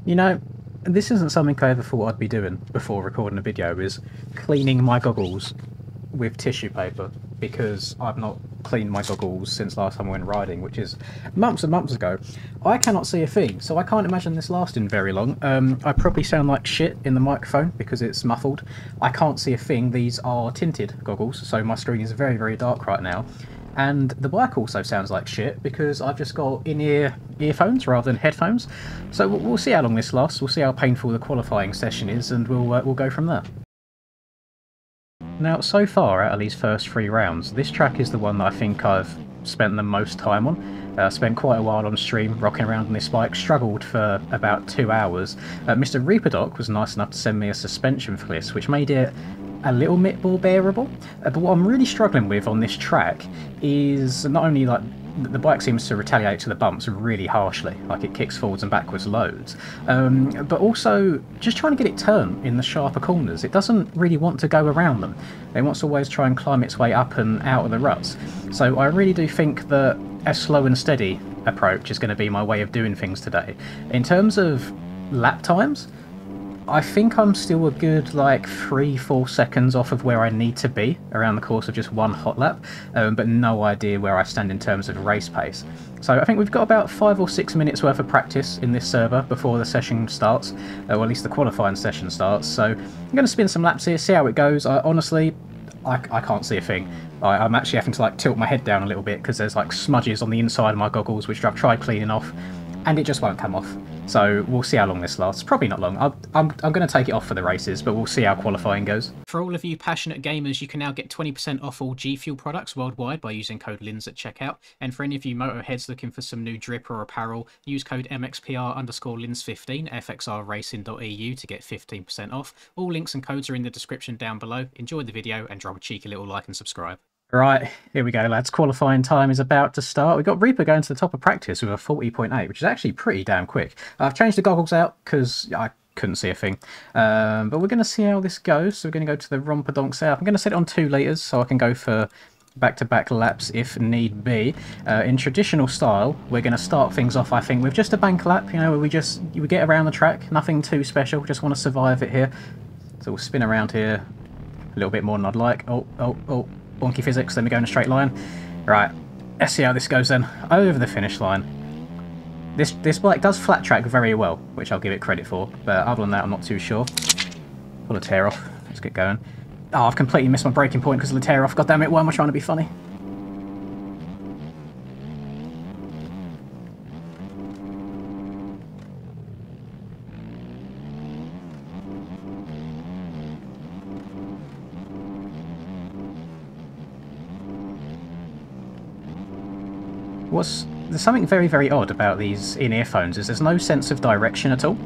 You know, this isn't something I ever thought I'd be doing before recording a video, is cleaning my goggles with tissue paper, because I've not cleaned my goggles since last time I went riding, which is months and months ago. I cannot see a thing, so I can't imagine this lasting very long. I probably sound like shit in the microphone because it's muffled. I can't see a thing. These are tinted goggles, so my screen is very, very dark right now. And the bike also sounds like shit because I've just got in-ear earphones rather than headphones. So we'll see how long this lasts, we'll see how painful the qualifying session is, and we'll go from there. Now, so far out of these first 3 rounds, this track is the one that I think I've spent the most time on. Spent quite a while on stream rocking around on this bike, struggled for about 2 hours. Mr. Reaperdoc was nice enough to send me a suspension for this, which made it a little bit more bearable. But what I'm really struggling with on this track is not only like the bike seems to retaliate to the bumps really harshly, like it kicks forwards and backwards loads, but also just trying to get it turned in the sharper corners. It doesn't really want to go around them. It wants to always try and climb its way up and out of the ruts. So I really do think that a slow and steady approach is going to be my way of doing things today. In terms of lap times, I think I'm still a good like 3-4 seconds off of where I need to be around the course of just one hot lap, but no idea where I stand in terms of race pace. So I think we've got about 5 or 6 minutes worth of practice in this server before the session starts, or at least the qualifying session starts. So I'm going to spin some laps here, see how it goes. Honestly, I can't see a thing. I'm actually having to like tilt my head down a little bit because there's like smudges on the inside of my goggles which I've tried cleaning off, and it just won't come off. So we'll see how long this lasts. Probably not long. I'm going to take it off for the races, but we'll see how qualifying goes. For all of you passionate gamers, you can now get 20% off all G Fuel products worldwide by using code LINS at checkout. And for any of you motorheads looking for some new drip or apparel, use code MXPR_LINS15 fxrracing.eu to get 15% off. All links and codes are in the description down below. Enjoy the video and drop a cheeky little like and subscribe. Right, here we go, lads. Qualifying time is about to start. We've got Reaper going to the top of practice with a 40.8, which is actually pretty damn quick. I've changed the goggles out because I couldn't see a thing. But we're going to see how this goes. So we're going to go to the Rompadonk South. I'm going to set it on 2 litres so I can go for back-to-back laps if need be. In traditional style, we're going to start things off, I think, with just a bank lap, you know, where we get around the track, nothing too special, just want to survive it here. So we'll spin around here a little bit more than I'd like. Oh. Wonky physics, then we go in a straight line. Right, let's see how this goes then. Over the finish line. This bike does flat track very well, which I'll give it credit for, but other than that I'm not too sure. Pull a tear off, let's get going. Oh, I've completely missed my braking point because of the tear off, god damn it, why am I trying to be funny? There's something very, very odd about these in-earphones, is there's no sense of direction at all.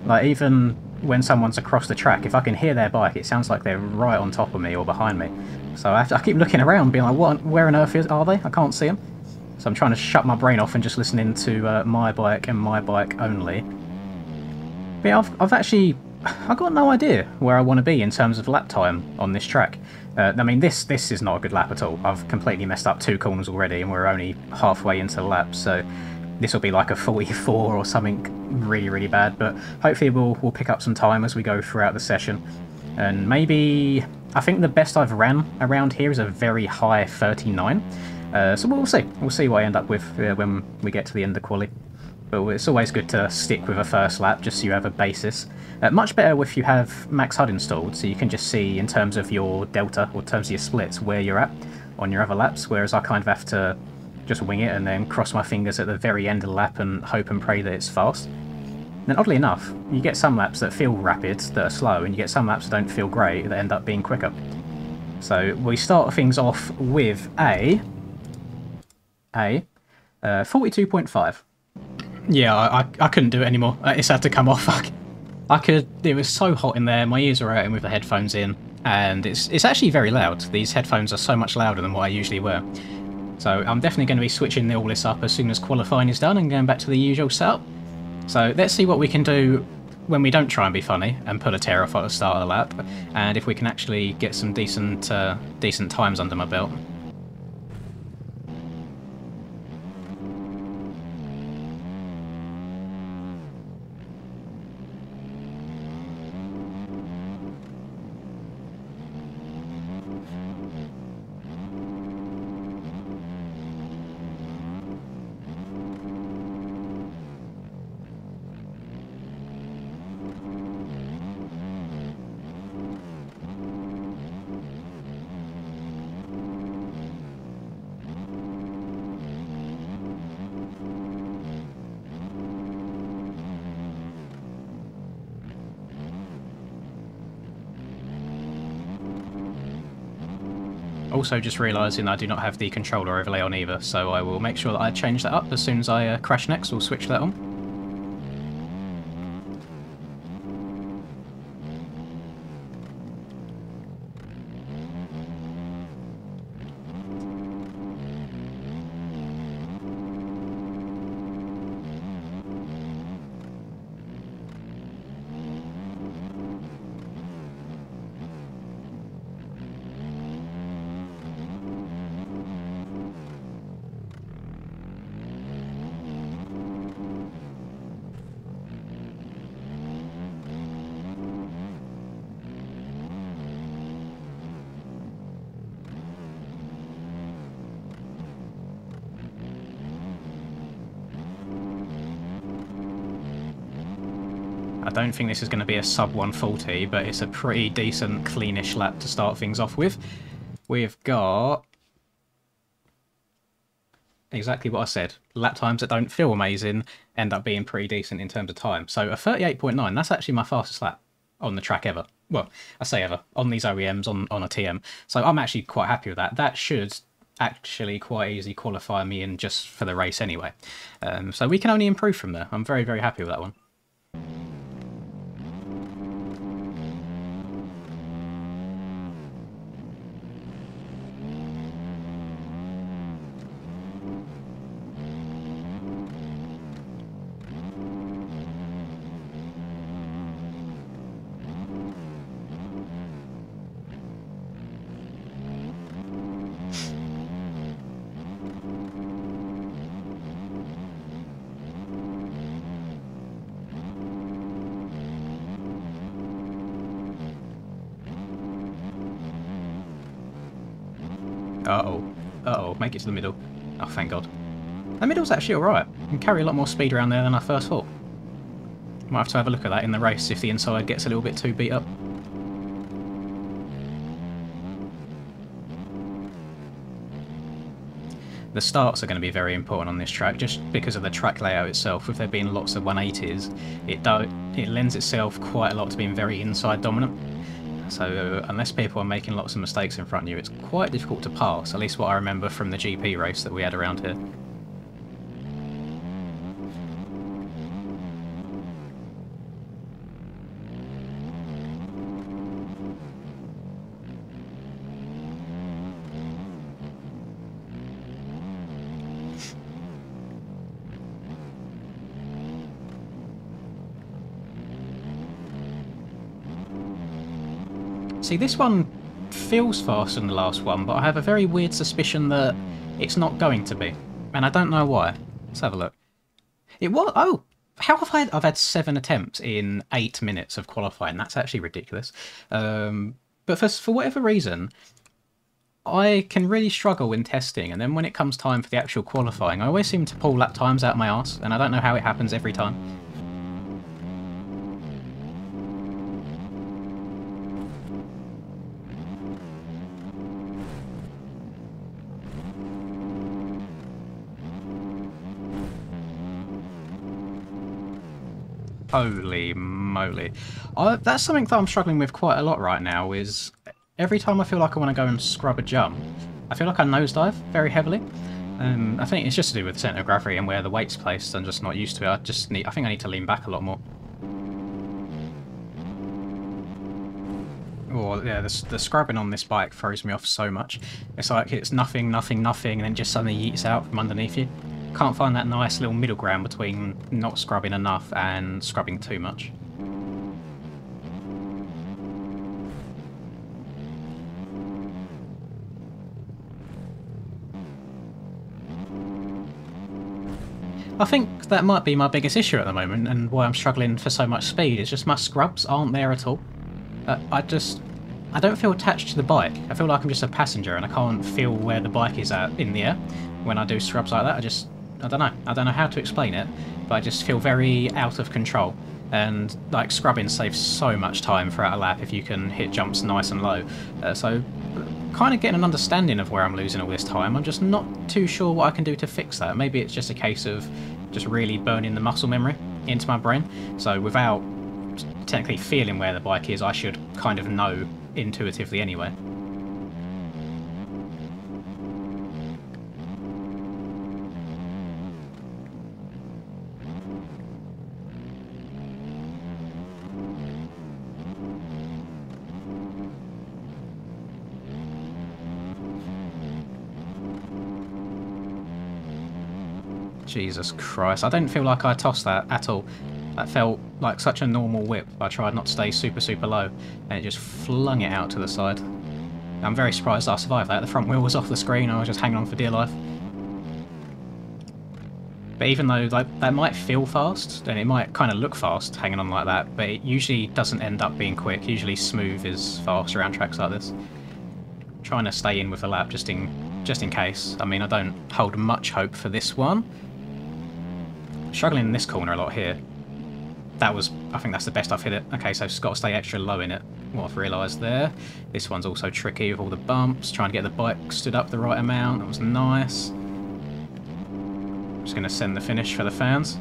Like, even when someone's across the track, if I can hear their bike, it sounds like they're right on top of me or behind me. So I keep looking around, being like, where on earth are they? I can't see them. So I'm trying to shut my brain off and just listening to my bike and my bike only. But yeah, I've got no idea where I want to be in terms of lap time on this track. I mean, this is not a good lap at all. I've completely messed up 2 corners already, and we're only halfway into the lap, so this will be like a 44 or something really, really bad. But hopefully we'll pick up some time as we go throughout the session. And maybe, I think the best I've ran around here is a very high 39. So we'll see. We'll see what I end up with when we get to the end of quali. But it's always good to stick with a first lap, just so you have a basis. Much better if you have Max HUD installed, so you can just see in terms of your delta, or in terms of your splits, where you're at on your other laps, whereas I kind of have to just wing it and then cross my fingers at the very end of the lap and hope and pray that it's fast. And oddly enough, you get some laps that feel rapid, that are slow, and you get some laps that don't feel great, that end up being quicker. So we start things off with a 42.5. Yeah, I couldn't do it anymore. It's had to come off. It was so hot in there, my ears were hurting with the headphones in, and it's actually very loud. These headphones are so much louder than what I usually wear. So I'm definitely going to be switching all this up as soon as qualifying is done and going back to the usual setup. So let's see what we can do when we don't try and be funny and pull a tear off at the start of the lap, and if we can actually get some decent times under my belt. Also just realising I do not have the controller overlay on either, so I will make sure that I change that up as soon as I crash next. We'll switch that on. I don't think this is going to be a sub 140, but it's a pretty decent, cleanish lap to start things off with. We've got exactly what I said. Lap times that don't feel amazing end up being pretty decent in terms of time. So a 38.9, that's actually my fastest lap on the track ever. Well, I say ever, on these OEMs, on a TM. So I'm actually quite happy with that. That should actually quite easily qualify me in just for the race anyway. So we can only improve from there. I'm very, very happy with that one. Uh-oh. Uh-oh, make it to the middle. Oh, thank God. The middle's actually alright. You can carry a lot more speed around there than I first thought. Might have to have a look at that in the race if the inside gets a little bit too beat up. The starts are going to be very important on this track, just because of the track layout itself. With there being lots of 180s, it lends itself quite a lot to being very inside dominant. So unless people are making lots of mistakes in front of you, it's quite difficult to pass, at least what I remember from the GP race that we had around here. See, this one feels faster than the last one, but I have a very weird suspicion that it's not going to be. And I don't know why. Let's have a look. It was... Oh! How have I've had 7 attempts in 8 minutes of qualifying. That's actually ridiculous. But for whatever reason, I can really struggle in testing, and then when it comes time for the actual qualifying, I always seem to pull lap times out of my arse, and I don't know how it happens every time. Holy moly. That's something that I'm struggling with quite a lot right now, is every time I feel like I want to go and scrub a jump, I feel like I nosedive very heavily. I think it's just to do with the centre of gravity and where the weight's placed. I'm just not used to it. I think I need to lean back a lot more. Or yeah, the scrubbing on this bike throws me off so much. It's like it's nothing, nothing, nothing, and then just suddenly yeets out from underneath you. Can't find that nice little middle ground between not scrubbing enough and scrubbing too much. I think that might be my biggest issue at the moment, and why I'm struggling for so much speed. It's just my scrubs aren't there at all. I don't feel attached to the bike. I feel like I'm just a passenger, and I can't feel where the bike is at in the air when I do scrubs like that. I don't know. I don't know how to explain it, but I just feel very out of control. And like scrubbing saves so much time throughout a lap if you can hit jumps nice and low. So kind of getting an understanding of where I'm losing all this time. I'm just not too sure what I can do to fix that. Maybe it's just a case of just really burning the muscle memory into my brain. So without technically feeling where the bike is, I should kind of know intuitively anyway. Jesus Christ. I didn't feel like I tossed that at all. That felt like such a normal whip. I tried not to stay super, super low, and it just flung it out to the side. I'm very surprised I survived that. The front wheel was off the screen, I was just hanging on for dear life. But even though like that might feel fast, and it might kind of look fast hanging on like that, but it usually doesn't end up being quick. Usually smooth is fast around tracks like this. Trying to stay in with the lap just in case. I mean, I don't hold much hope for this one. Struggling in this corner a lot here. I think that's the best I've hit it. Okay, so it's got to stay extra low in it. What I've realised there. This one's also tricky with all the bumps. Trying to get the bike stood up the right amount. That was nice. Just going to send the finish for the fans.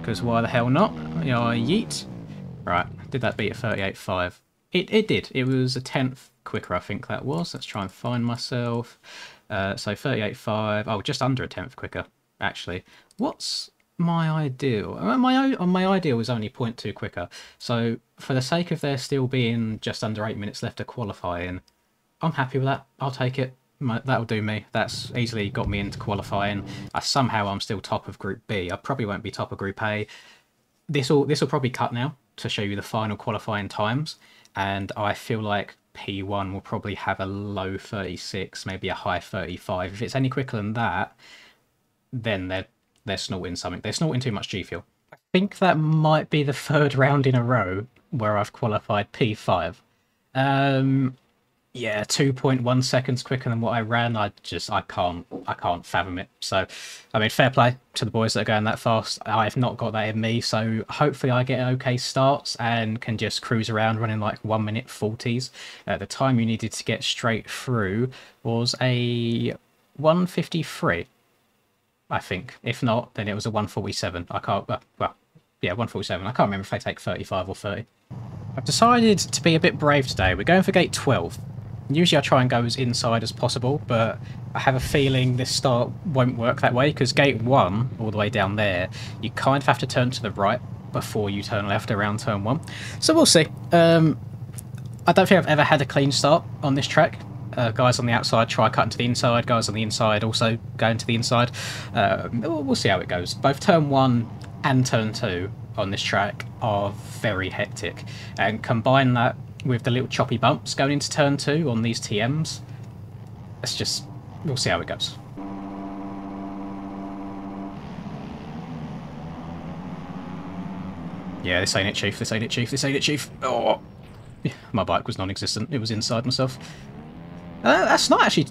Because why the hell not? Yeah, yeet. Right, did that beat a 38.5? It did. It was a tenth quicker, I think that was. Let's try and find myself. So 38.5. Oh, just under a tenth quicker, actually. What's my ideal? My ideal was only 0.2 quicker. So for the sake of there still being just under 8 minutes left of qualifying, I'm happy with that. I'll take it. That'll do me. That's easily got me into qualifying. Somehow I'm still top of Group B. I probably won't be top of Group A. This will probably cut now to show you the final qualifying times, and I feel like P1 will probably have a low 36, maybe a high 35. If it's any quicker than that, then they're snorting something. They're snorting too much G Fuel. I think that might be the third round in a row where I've qualified P5. Yeah, 2.1 seconds quicker than what I ran. I can't fathom it. So, I mean, fair play to the boys that are going that fast. I've not got that in me, so hopefully I get okay starts and can just cruise around running like 1 minute 40s. The time you needed to get straight through was a 1:53, I think. If not, then it was a 1:47. I can't. Well, yeah, 1:47. I can't remember if they take 35 or 30. I've decided to be a bit brave today. We're going for gate 12. Usually I try and go as inside as possible, but I have a feeling this start won't work that way, because gate 1, all the way down there, you kind of have to turn to the right before you turn left around turn 1. So we'll see. I don't think I've ever had a clean start on this track. Guys on the outside try cutting to the inside, guys on the inside also going to the inside. We'll see how it goes. Both turn 1 and turn 2 on this track are very hectic, and combine that with the little choppy bumps going into turn 2 on these TMs, we'll see how it goes. Yeah, this ain't it, Chief, this ain't it, Chief, this ain't it, Chief. Oh, my bike was non-existent, it was inside myself. That's not actually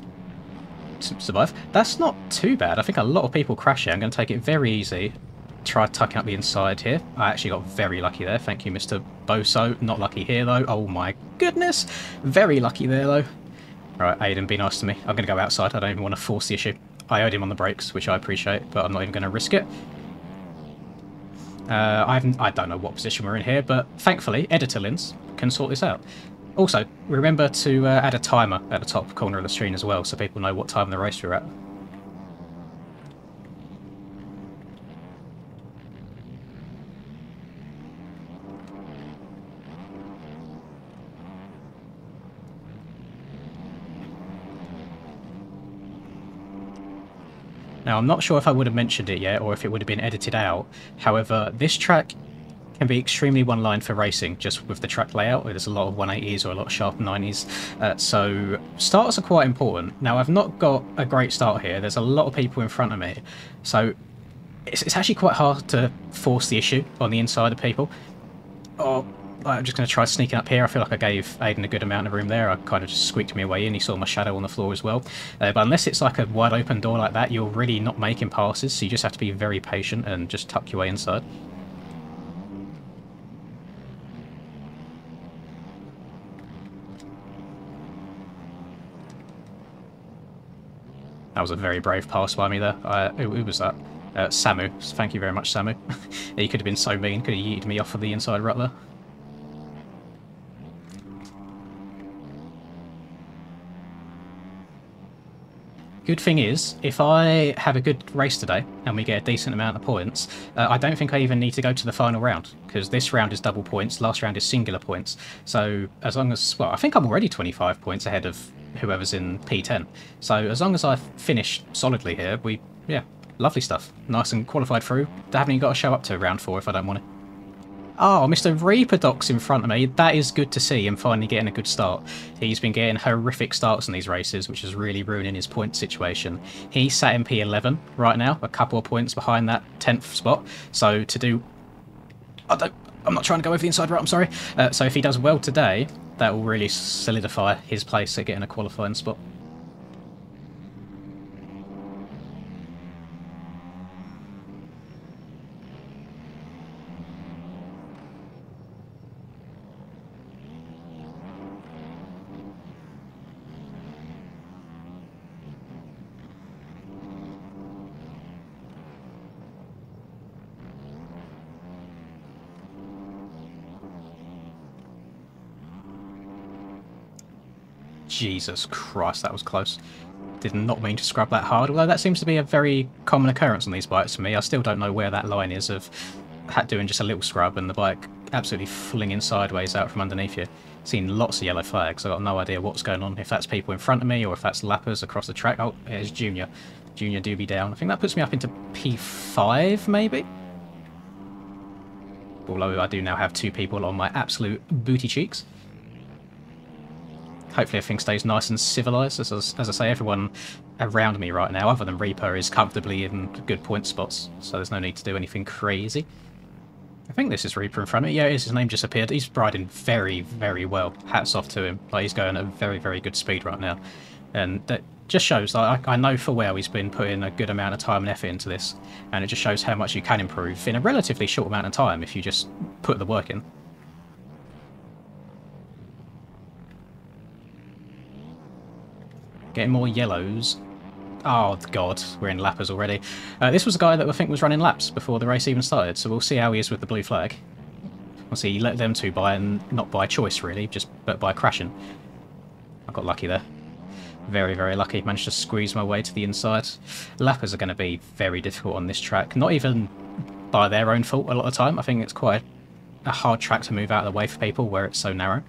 survive. That's not too bad. I think a lot of people crash here. I'm going to take it very easy. Try tucking up the inside here. I actually got very lucky there. Thank you, Mr. Boso. Not lucky here, though. Oh, my goodness. Very lucky there, though. Right, Aiden, be nice to me. I'm going to go outside. I don't even want to force the issue. I owed him on the brakes, which I appreciate, but I'm not even going to risk it. I don't know what position we're in here, but thankfully, Editor Lins can sort this out. Also, remember to add a timer at the top corner of the screen as well, so people know what time of the race we're at. Now, I'm not sure if I would have mentioned it yet, or if it would have been edited out. However, this track can be extremely one-line for racing, just with the track layout. There's a lot of 180s or a lot of sharp 90s. So starts are quite important. Now, I've not got a great start here. There's a lot of people in front of me. So it's actually quite hard to force the issue on the inside of people. Oh, I'm just going to try sneaking up here. I feel like I gave Aiden a good amount of room there. I kind of just squeaked me away in. He saw my shadow on the floor as well. But unless it's like a wide open door like that, you're really not making passes. So you just have to be very patient and just tuck your way inside. That was a very brave pass by me there. Who was that? Samu. Thank you very much, Samu. He could have been so mean. Could have yeeted me off of the inside rut there. Good thing is, if I have a good race today and we get a decent amount of points, I don't think I even need to go to the final round, because this round is double points, last round is singular points. So as long as, well, I think I'm already 25 points ahead of whoever's in P10. So as long as I finish solidly here, Lovely stuff. Nice and qualified through. Haven't even got to show up to round 4 if I don't want it. Oh, Mr. Reaperdoc's in front of me. That is good to see him finally getting a good start. He's been getting horrific starts in these races, which is really ruining his point situation. He's sat in P11 right now, a couple of points behind that 10th spot. So to do... I'm not trying to go over the inside right, I'm sorry. So if he does well today, that will really solidify his place at getting a qualifying spot. Jesus Christ, that was close. Did not mean to scrub that hard, although that seems to be a very common occurrence on these bikes for me. I still don't know where that line is of doing just a little scrub and the bike absolutely flinging sideways out from underneath you. Seen lots of yellow flags. I've got no idea what's going on, if that's people in front of me or if that's lappers across the track. Oh, there's Junior. Junior do be down. I think that puts me up into P5, maybe? Although I do now have 2 people on my absolute booty cheeks. Hopefully everything stays nice and civilised. As I say, everyone around me right now, other than Reaper, is comfortably in good point spots, so there's no need to do anything crazy. I think this is Reaper in front of me. Yeah, it is. His name just appeared. He's riding very, very well. Hats off to him. Like, he's going at very, very good speed right now. And that just shows, like, I know for well he's been putting a good amount of time and effort into this, and it just shows how much you can improve in a relatively short amount of time if you just put the work in. Getting more yellows. Oh, God, we're in lappers already. This was a guy that I think was running laps before the race even started, so we'll see how he is with the blue flag. We'll see, he let them 2 by, and not by choice, really, but by crashing. I got lucky there. Very, very lucky. Managed to squeeze my way to the inside. Lappers are going to be very difficult on this track. Not even by their own fault a lot of the time. I think it's quite a hard track to move out of the way for people where it's so narrow.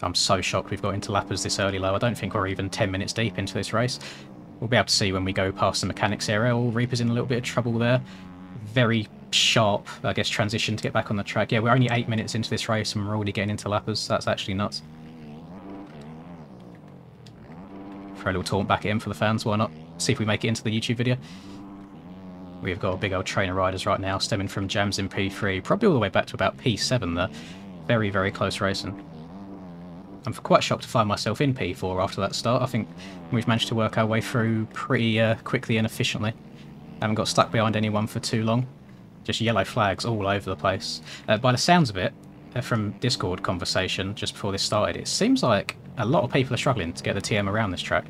I'm so shocked we've got into lappers this early, though. I don't think we're even 10 minutes deep into this race. We'll be able to see when we go past the mechanics area. All Reaper's in a little bit of trouble there. Very sharp, I guess, transition to get back on the track. Yeah, we're only 8 minutes into this race and we're already getting into lappers. That's actually nuts. Throw a little taunt back at him for the fans, why not? See if we make it into the YouTube video. We've got a big old train of riders right now, stemming from jams in P3, probably all the way back to about P7 there. Very, very close racing. I'm quite shocked to find myself in P4 after that start. I think we've managed to work our way through pretty quickly and efficiently. Haven't got stuck behind anyone for too long. Just yellow flags all over the place. By the sounds of it, from Discord conversation just before this started, it seems like a lot of people are struggling to get the TM around this track.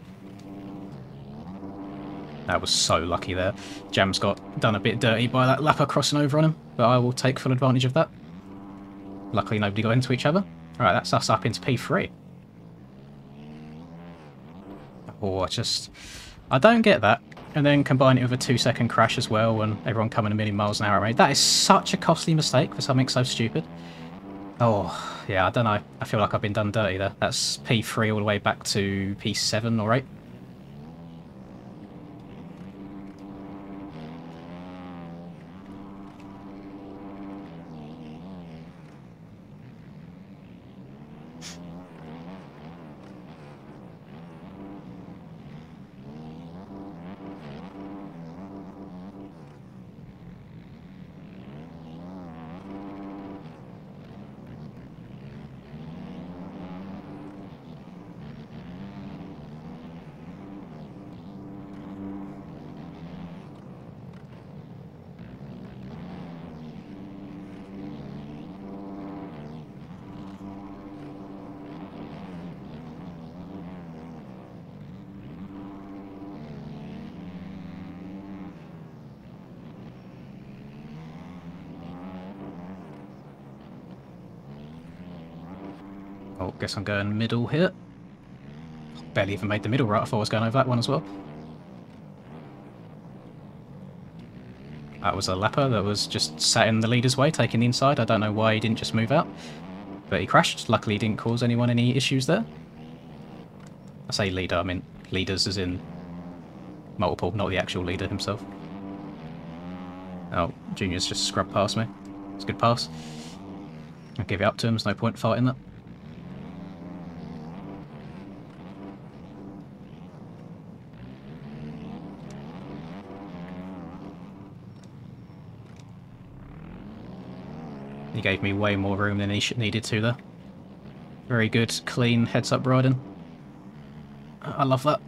That was so lucky there. Jam's got done a bit dirty by that lapper crossing over on him, but I will take full advantage of that. Luckily nobody got into each other. Alright, that's us up into P3. Oh, I don't get that. And then combine it with a 2-second crash as well, and everyone coming a million miles an hour at me. That is such a costly mistake for something so stupid. Oh, yeah, I don't know. I feel like I've been done dirty there. That's P3 all the way back to P7 or 8. Oh, guess I'm going middle here. Barely even made the middle right. I thought I was going over that one as well. That was a lapper that was just sat in the leader's way, taking the inside. I don't know why he didn't just move out. But he crashed. Luckily he didn't cause anyone any issues there. I say leader, I mean leaders as in multiple, not the actual leader himself. Oh, Junior's just scrubbed past me. It's a good pass. I'll give it up to him, there's no point fighting that. He gave me way more room than he needed to there. Very good, clean heads-up riding. I love that.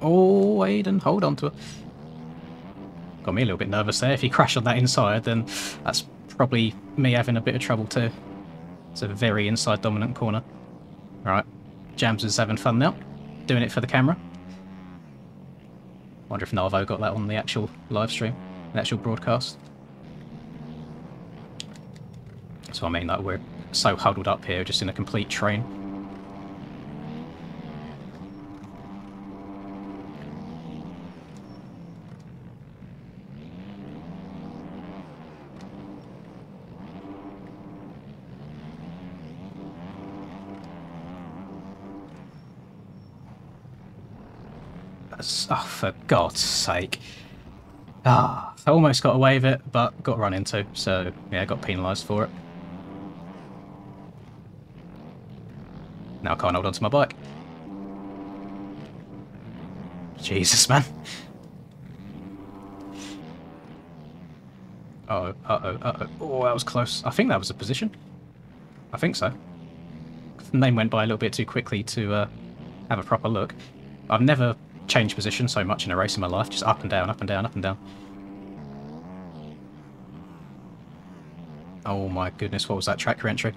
Oh, Aiden, hold on to it. Got me a little bit nervous there. If he crashed on that inside, then that's probably me having a bit of trouble too. It's a very inside dominant corner. Alright, Jams is having fun now. Doing it for the camera. Wonder if Narvo got that on the actual live stream, the actual broadcast. So I mean, like, we're so huddled up here, just in a complete train. Oh, for God's sake. Ah, I almost got away with it, but got run into, so yeah, got penalised for it. Now I can't hold on to my bike. Jesus, man. Uh-oh, uh-oh, uh-oh. Oh, that was close. I think that was a position. I think so. The name went by a little bit too quickly to have a proper look. I've never changed position so much in a race in my life, just up and down, up and down, up and down. Oh my goodness, what was that track re-entry?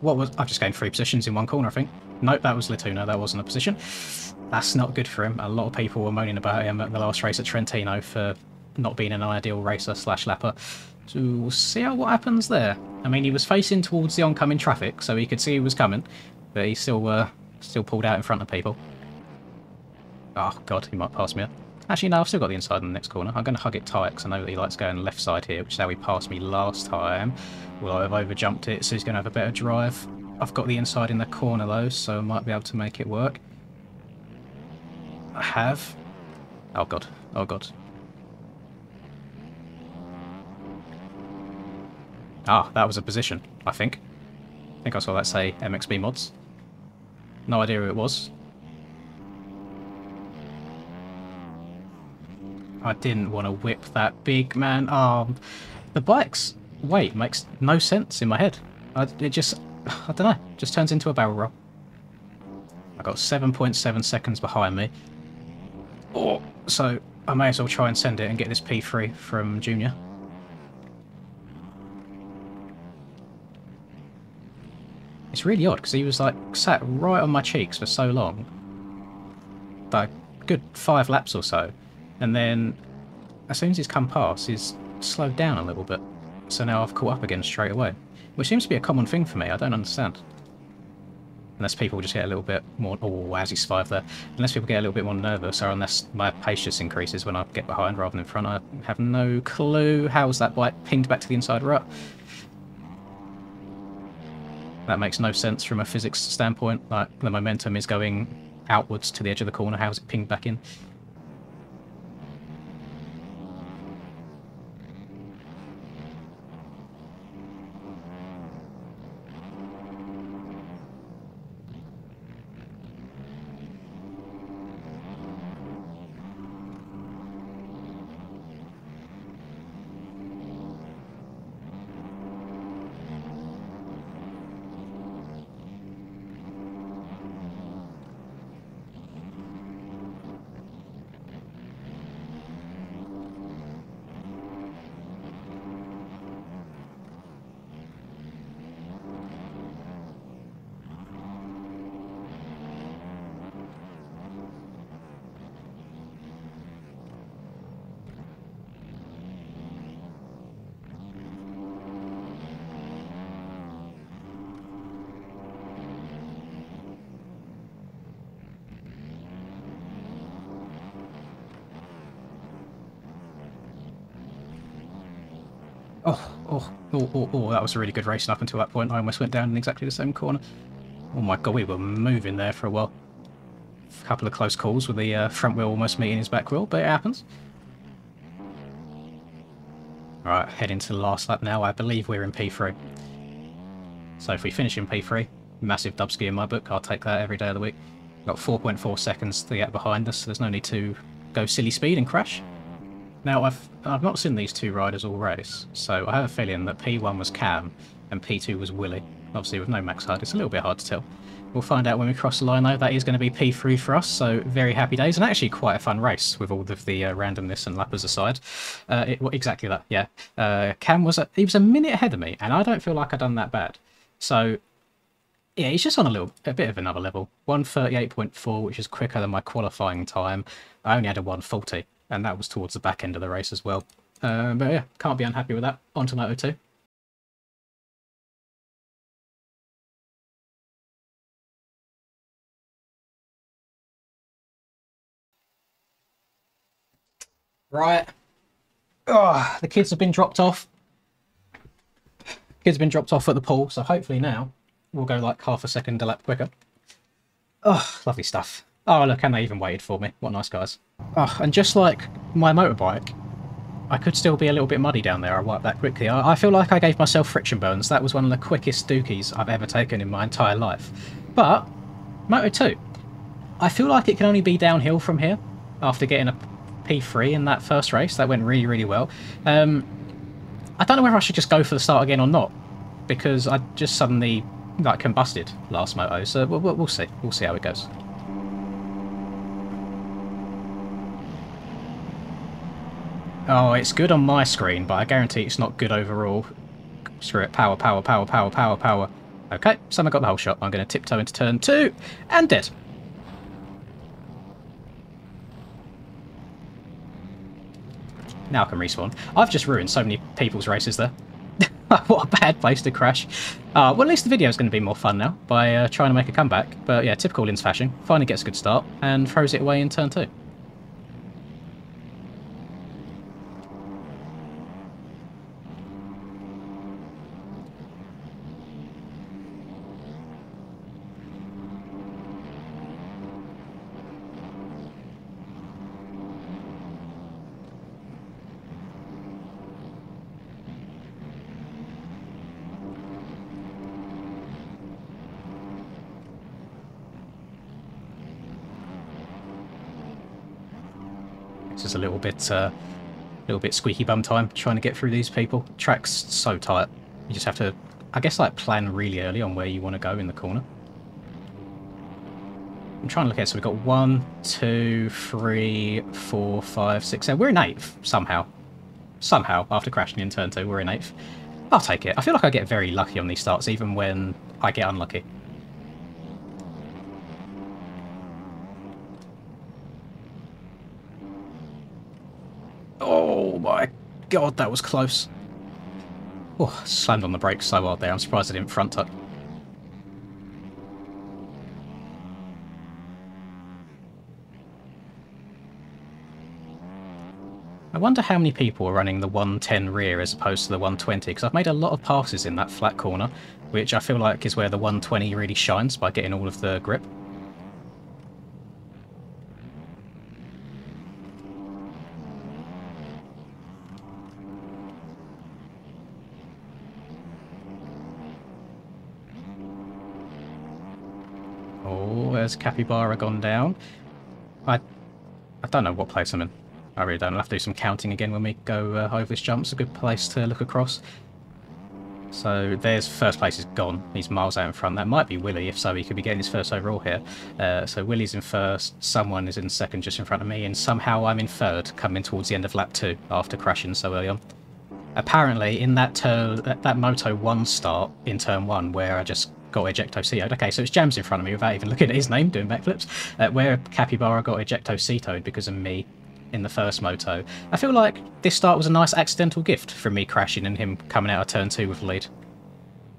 What was... I've just gained 3 positions in one corner, I think. Nope, that was Latuna, that wasn't a position. That's not good for him. A lot of people were moaning about him at the last race at Trentino for not being an ideal racer slash lapper. So we'll see what happens there. I mean, he was facing towards the oncoming traffic, so he could see he was coming, but he still pulled out in front of people. Oh god, he might pass me. Actually, no, I've still got the inside in the next corner. I'm going to hug it tight because I know that he likes going left side here, which is how he passed me last time. Well, I've overjumped it, so he's going to have a better drive. I've got the inside in the corner though, so I might be able to make it work. I have. Oh god, oh god. Ah, that was a position, I think. I think I saw that say MXB mods. No idea who it was. I didn't want to whip that big man arm. The bike's weight makes no sense in my head. It just, I don't know, just turns into a barrel roll. I got 7.7 seconds behind me. Oh, so I may as well try and send it and get this P3 from Junior. It's really odd because he was like sat right on my cheeks for so long. Like a good 5 laps or so. And then, as soon as he's come past, he's slowed down a little bit. So now I've caught up again straight away. Which seems to be a common thing for me, I don't understand. Unless people just get a little bit more... Oh, as he's 5 there. Unless people get a little bit more nervous, or unless my pace just increases when I get behind rather than in front. I have no clue. How's that bike pinged back to the inside rut? That makes no sense from a physics standpoint. Like, the momentum is going outwards to the edge of the corner. How's it pinged back in? Oh, that was a really good racing up until that point. I almost went down in exactly the same corner. Oh my god, we were moving there for a while. A couple of close calls with the front wheel almost meeting his back wheel, but it happens. Alright, heading to the last lap now. I believe we're in P3. So if we finish in P3, massive dubski in my book, I'll take that every day of the week. Got 4.4 seconds to get behind us, so there's no need to go silly speed and crash. Now, I've not seen these two riders all race, so I have a feeling that P1 was Cam and P2 was Willie. Obviously with no max HUD, it's a little bit hard to tell. We'll find out when we cross the line though. That is going to be P3 for us, so very happy days, and actually quite a fun race with all of the randomness and lappers aside. Well, exactly that, yeah. Cam was a minute ahead of me, and I don't feel like I've done that bad. So, yeah, he's just on a bit of another level. 1:38.4, which is quicker than my qualifying time. I only had a 1:40, and that was towards the back end of the race as well. But yeah, can't be unhappy with that. On to Moto 2. Right. Oh, the kids have been dropped off. Kids have been dropped off at the pool, so hopefully now we'll go like half a second a lap quicker. Oh, lovely stuff. Oh, look, and they even waited for me. What nice guys. Oh, and just like my motorbike, I could still be a little bit muddy down there. I wiped that quickly. I feel like I gave myself friction burns. That was one of the quickest dookies I've ever taken in my entire life. But, Moto 2, I feel like it can only be downhill from here after getting a P3 in that first race. That went really, really well. I don't know whether I should just go for the start again or not, because I just suddenly like combusted last moto, so we'll see. We'll see how it goes. Oh, it's good on my screen, but I guarantee it's not good overall. Screw it. Power, power, power, power, power, power. Okay, someone got the whole shot. I'm going to tiptoe into turn 2, and dead. Now I can respawn. I've just ruined so many people's races there. What a bad place to crash. Well, at least the video is going to be more fun now by trying to make a comeback. But yeah, typical Linz fashion. Finally gets a good start and throws it away in turn 2. It's just a little bit squeaky bum time trying to get through these people. Track's so tight. You just have to, I guess, like plan really early on where you want to go in the corner. I'm trying to look at it. So we've got 1, 2, 3, 4, 5, 6, 7. We're in 8th somehow. Somehow, after crashing in turn 2, we're in 8th. I'll take it. I feel like I get very lucky on these starts, even when I get unlucky. Oh my god, that was close. Oh, slammed on the brakes so hard there. I'm surprised I didn't front tuck. I wonder how many people are running the 110 rear as opposed to the 120, because I've made a lot of passes in that flat corner, which I feel like is where the 120 really shines by getting all of the grip. Oh, there's Capybara gone down. I don't know what place I'm in. I really don't. I'll have to do some counting again when we go over this jump. It's a good place to look across. So there's first place is gone. He's miles out in front. That might be Willie. If so, he could be getting his first overall here. So Willie's in first. Someone is in second just in front of me. And somehow I'm in third, coming towards the end of lap 2 after crashing so early on. Apparently, in that Moto 1 start in turn 1, where I just got ejecto-cetoed. Okay, so it's Jams in front of me without even looking at his name, doing backflips. Where Capybara got ejecto-cetoed because of me in the first moto. I feel like this start was a nice accidental gift from me crashing and him coming out of turn 2 with the lead.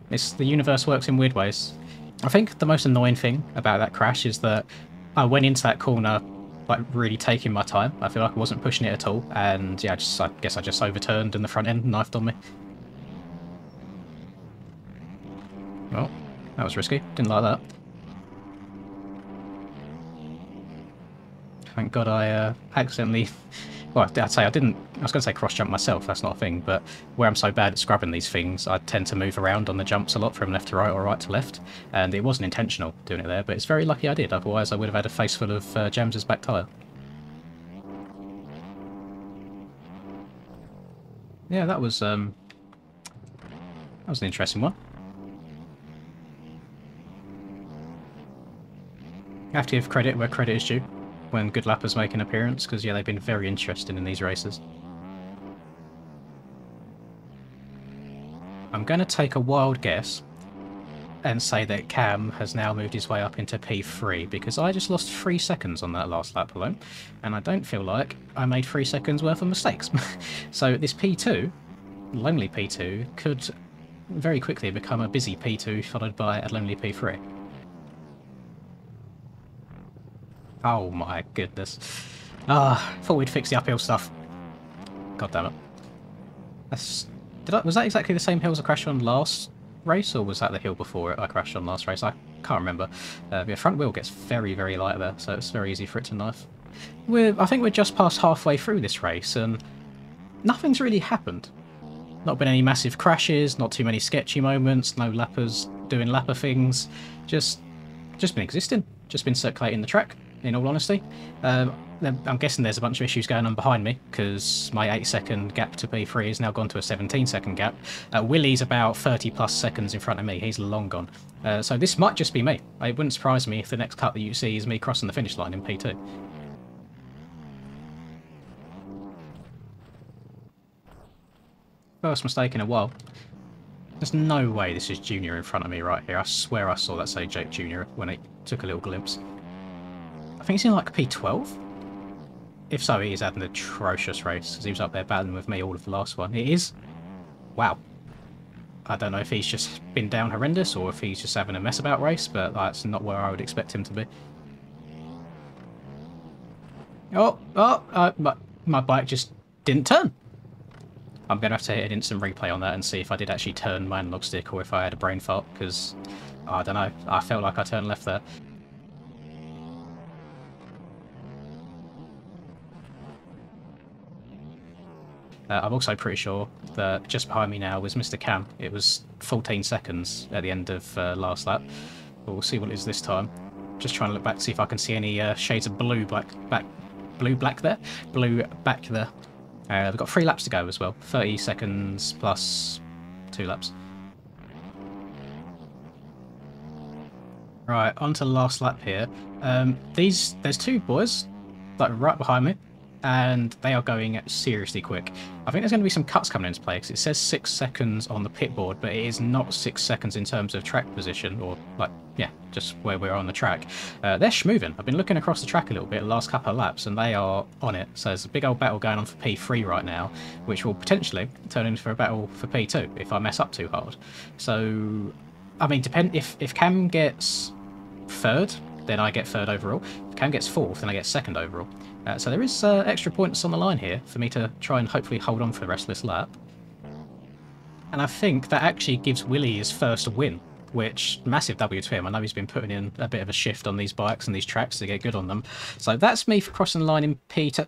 The universe works in weird ways. I think the most annoying thing about that crash is that I went into that corner like really taking my time. I feel like I wasn't pushing it at all, and yeah, I guess I just overturned and the front end knifed on me. Well, that was risky. Didn't like that. Thank God I accidentally... Well, I'd say I didn't... I was going to say cross-jump myself, that's not a thing, but where I'm so bad at scrubbing these things, I tend to move around on the jumps a lot from left to right or right to left, and it wasn't intentional doing it there, but it's very lucky I did, otherwise I would have had a face full of James's back tyre. Yeah, that was an interesting one. I have to give credit where credit is due when good lappers make an appearance, because yeah, they've been very interesting in these races. I'm going to take a wild guess and say that Cam has now moved his way up into P3, because I just lost 3 seconds on that last lap alone, and I don't feel like I made 3 seconds worth of mistakes. So this P2, lonely P2, could very quickly become a busy P2 followed by a lonely P3. Oh my goodness. Thought we'd fix the uphill stuff. God damn it. Was that exactly the same hill as I crashed on last race, or was that the hill before it I crashed on last race? I can't remember. Yeah, front wheel gets very, very light there, so it's very easy for it to knife. I think we're just past halfway through this race, and nothing's really happened. Not been any massive crashes, not too many sketchy moments, no lappers doing lapper things. Just been existing. Just been circulating the track, in all honesty. I'm guessing there's a bunch of issues going on behind me, because my 8-second gap to P3 has now gone to a 17-second gap. Willie's about 30 plus seconds in front of me. He's long gone. So this might just be me. It wouldn't surprise me if the next cut that you see is me crossing the finish line in P2. First mistake in a while. There's no way this is Junior in front of me right here. I swear I saw that say Jake Junior when it took a little glimpse. I think he's in like P12? If so, he is had an atrocious race, because he was up there battling with me all of the last one. It is? Wow. I don't know if he's just been down horrendous, or if he's just having a mess about race, but that's not where I would expect him to be. My bike just didn't turn. I'm going to have to hit an instant replay on that and see if I did actually turn my analog stick, or if I had a brain fart, because, I don't know, I felt like I turned left there. I'm also pretty sure that just behind me now was Mr. Cam. It was 14 seconds at the end of last lap. But we'll see what it is this time. Just trying to look back to see if I can see any shades of blue back there. Blue back there. We've got 3 laps to go as well. 30 seconds plus 2 laps. Right, on to the last lap here. There's 2 boys, like right behind me, and they are going seriously quick. I think there's going to be some cuts coming into play, because it says 6 seconds on the pit board, but it is not 6 seconds in terms of track position, or like, yeah, just where we're on the track. They're schmoving. I've been looking across the track a little bit the last couple of laps, and they are on it. So there's a big old battle going on for P3 right now, which will potentially turn into a battle for P2 if I mess up too hard. So, I mean, if Cam gets 3rd, then I get 3rd overall. If Cam gets 4th, then I get 2nd overall. So there is extra points on the line here for me to try and hopefully hold on for the rest of this lap. And I think that actually gives Willie his first win, which, massive W to him. I know he's been putting in a bit of a shift on these bikes and these tracks to get good on them. So that's me for crossing the line in P2.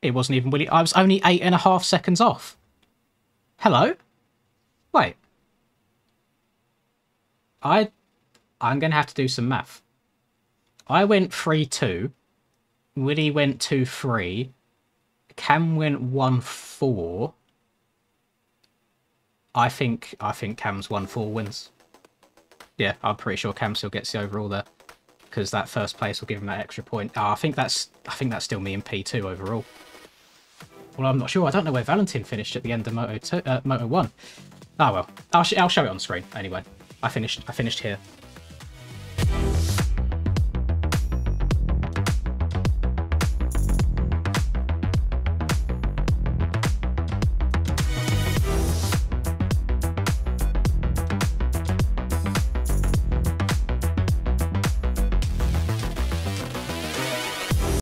It wasn't even Willie. I was only 8.5 seconds off. Hello? Wait. I'm going to have to do some math. I went 3-2. Willie went 2-3. Cam went 1-4. I think Cam's 1-4 wins. Yeah, I'm pretty sure Cam still gets the overall there, because that first place will give him that extra point. I think that's still me in P2 overall. Well, I'm not sure. I don't know where Valentin finished at the end of Moto 1. Oh well, I'll show it on screen anyway. I finished here.